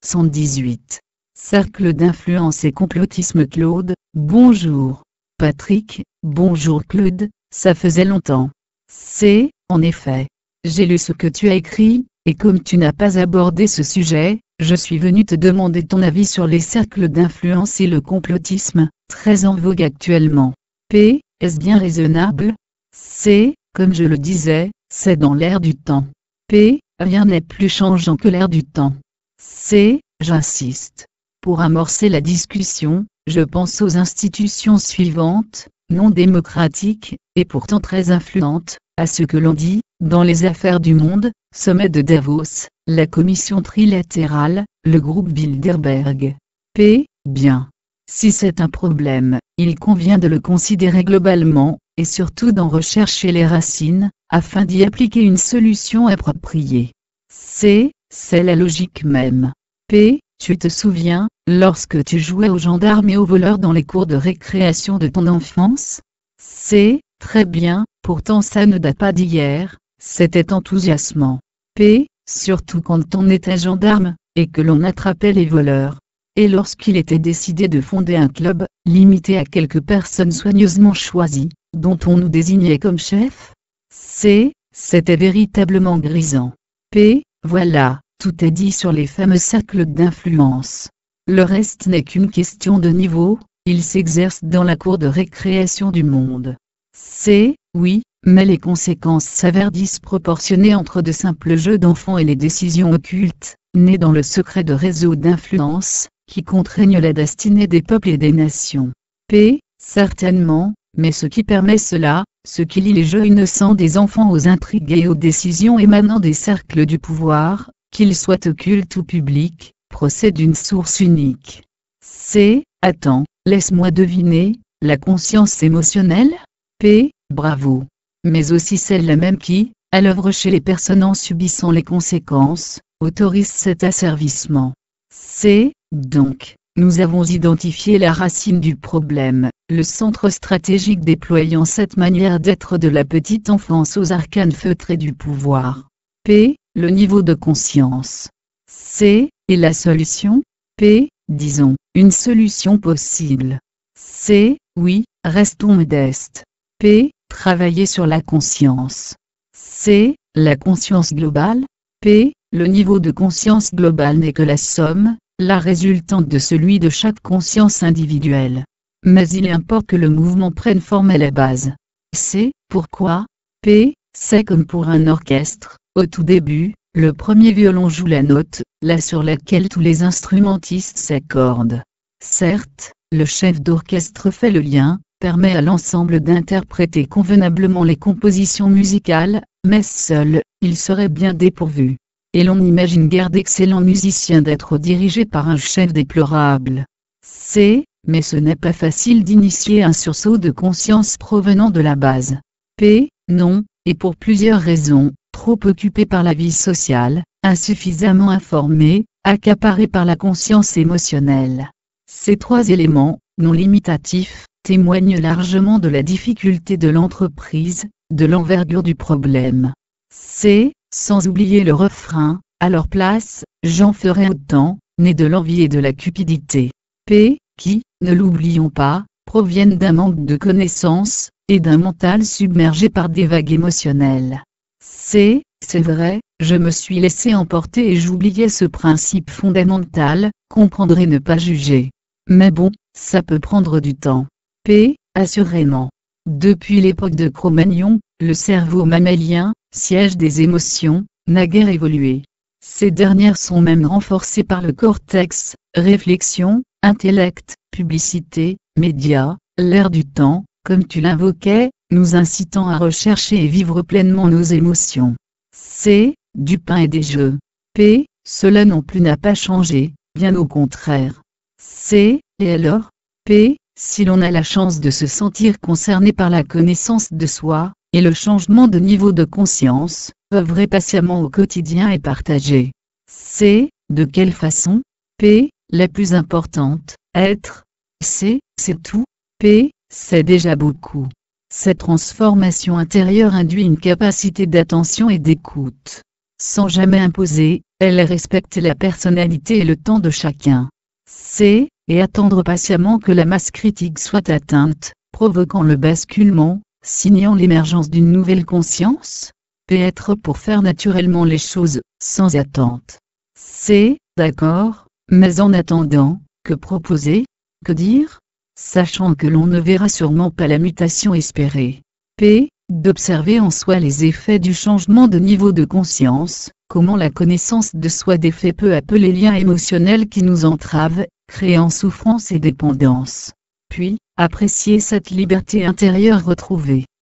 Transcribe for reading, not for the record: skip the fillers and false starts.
118. Cercle d'influence et complotisme. Claude, bonjour. Patrick, bonjour Claude, ça faisait longtemps. En effet. J'ai lu ce que tu as écrit, et comme tu n'as pas abordé ce sujet, je suis venu te demander ton avis sur les cercles d'influence et le complotisme, très en vogue actuellement. Est-ce bien raisonnable? Comme je le disais, c'est dans l'air du temps. Rien n'est plus changeant que l'air du temps. J'insiste. Pour amorcer la discussion, je pense aux institutions suivantes, non démocratiques, et pourtant très influentes, à ce que l'on dit, dans les affaires du monde, sommet de Davos, la commission trilatérale, le groupe Bilderberg. Bien. Si c'est un problème, il convient de le considérer globalement, et surtout d'en rechercher les racines, afin d'y appliquer une solution appropriée. C'est la logique même. Tu te souviens, lorsque tu jouais aux gendarmes et aux voleurs dans les cours de récréation de ton enfance? Très bien, pourtant ça ne date pas d'hier, c'était enthousiasmant. Surtout quand on était gendarme, et que l'on attrapait les voleurs. Et lorsqu'il était décidé de fonder un club, limité à quelques personnes soigneusement choisies, dont on nous désignait comme chef? C'était véritablement grisant. Voilà, tout est dit sur les fameux cercles d'influence. Le reste n'est qu'une question de niveau, ils s'exercent dans la cour de récréation du monde. Oui, mais les conséquences s'avèrent disproportionnées entre de simples jeux d'enfants et les décisions occultes, nées dans le secret de réseaux d'influence, qui contraignent la destinée des peuples et des nations. Certainement, mais ce qui permet cela, ce qui lie les jeux innocents des enfants aux intrigues et aux décisions émanant des cercles du pouvoir, qu'ils soient occultes ou publics, procède d'une source unique. Attends, laisse-moi deviner, la conscience émotionnelle? Bravo. Mais aussi celle-là même qui, à l'œuvre chez les personnes en subissant les conséquences, autorise cet asservissement. Donc, nous avons identifié la racine du problème, le centre stratégique déployant cette manière d'être de la petite enfance aux arcanes feutrés du pouvoir. Le niveau de conscience. Et la solution? Disons, une solution possible. Oui, restons modestes. Travailler sur la conscience. La conscience globale? Le niveau de conscience globale n'est que la somme, la résultante de celui de chaque conscience individuelle. Mais il importe que le mouvement prenne forme à la base. Pourquoi? C'est comme pour un orchestre, au tout début, le premier violon joue la note, là sur laquelle tous les instrumentistes s'accordent. Certes, le chef d'orchestre fait le lien, permet à l'ensemble d'interpréter convenablement les compositions musicales, mais seul, il serait bien dépourvu. Et l'on n'imagine guère d'excellents musiciens d'être dirigés par un chef déplorable. Mais ce n'est pas facile d'initier un sursaut de conscience provenant de la base. Non, et pour plusieurs raisons, trop occupé par la vie sociale, insuffisamment informé, accaparé par la conscience émotionnelle. Ces trois éléments, non limitatifs, témoignent largement de la difficulté de l'entreprise, de l'envergure du problème. Sans oublier le refrain, à leur place, j'en ferai autant, né de l'envie et de la cupidité. Qui, ne l'oublions pas, proviennent d'un manque de connaissances, et d'un mental submergé par des vagues émotionnelles. C'est vrai, je me suis laissé emporter et j'oubliais ce principe fondamental, comprendre et ne pas juger. Mais bon, ça peut prendre du temps. Assurément. Depuis l'époque de Cro-Magnon, le cerveau mammalien, siège des émotions, n'a guère évolué. Ces dernières sont même renforcées par le cortex, réflexion, intellect, publicité, médias, l'air du temps, comme tu l'invoquais, nous incitant à rechercher et vivre pleinement nos émotions. Du pain et des jeux. Cela non plus n'a pas changé, bien au contraire. Et alors? Si l'on a la chance de se sentir concerné par la connaissance de soi, et le changement de niveau de conscience, œuvrer patiemment au quotidien et partager. De quelle façon? La plus importante, être. C'est tout. C'est déjà beaucoup. Cette transformation intérieure induit une capacité d'attention et d'écoute. sans jamais imposer, elle respecte la personnalité et le temps de chacun. C. Et attendre patiemment que la masse critique soit atteinte, provoquant le basculement, signant l'émergence d'une nouvelle conscience. P. Être pour faire naturellement les choses, sans attente. C. D'accord, mais en attendant, que proposer? Que dire? Sachant que l'on ne verra sûrement pas la mutation espérée. P. D'observer en soi les effets du changement de niveau de conscience, comment la connaissance de soi défait peu à peu les liens émotionnels qui nous entravent, créant souffrance et dépendance. Puis, apprécier cette liberté intérieure retrouvée.